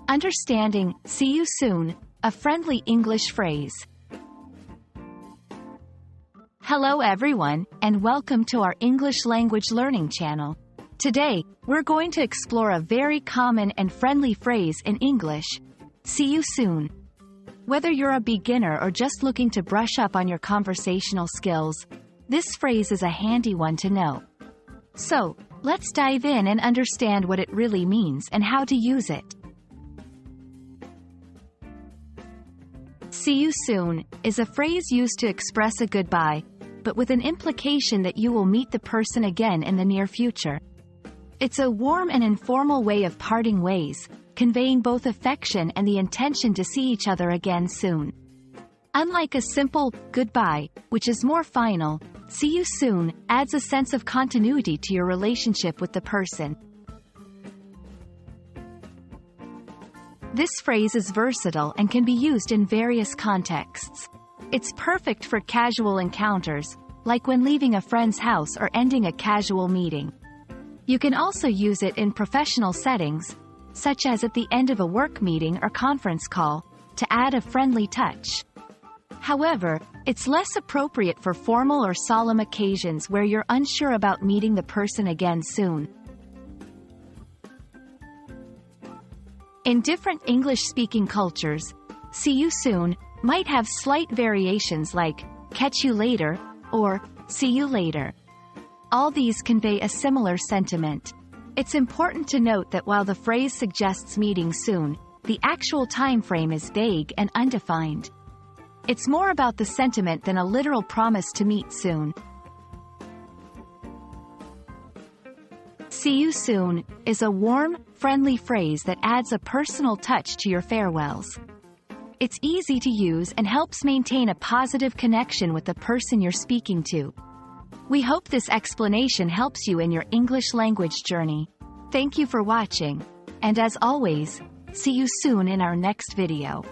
Understanding "see you soon," a friendly English phrase. Hello everyone, and welcome to our English language learning channel. Today, we're going to explore a very common and friendly phrase in English: see you soon. Whether you're a beginner or just looking to brush up on your conversational skills, this phrase is a handy one to know. So, let's dive in and understand what it really means and how to use it. See you soon is a phrase used to express a goodbye, but with an implication that you will meet the person again in the near future. It's a warm and informal way of parting ways, conveying both affection and the intention to see each other again soon. Unlike a simple goodbye, which is more final, see you soon adds a sense of continuity to your relationship with the person. This phrase is versatile and can be used in various contexts. It's perfect for casual encounters, like when leaving a friend's house or ending a casual meeting. You can also use it in professional settings, such as at the end of a work meeting or conference call, to add a friendly touch. However, it's less appropriate for formal or solemn occasions where you're unsure about meeting the person again soon. In different English-speaking cultures, see you soon might have slight variations like catch you later or see you later. All these convey a similar sentiment. It's important to note that while the phrase suggests meeting soon, the actual time frame is vague and undefined. It's more about the sentiment than a literal promise to meet soon. See you soon is a warm, friendly phrase that adds a personal touch to your farewells. It's easy to use and helps maintain a positive connection with the person you're speaking to. We hope this explanation helps you in your English language journey. Thank you for watching, and as always, see you soon in our next video.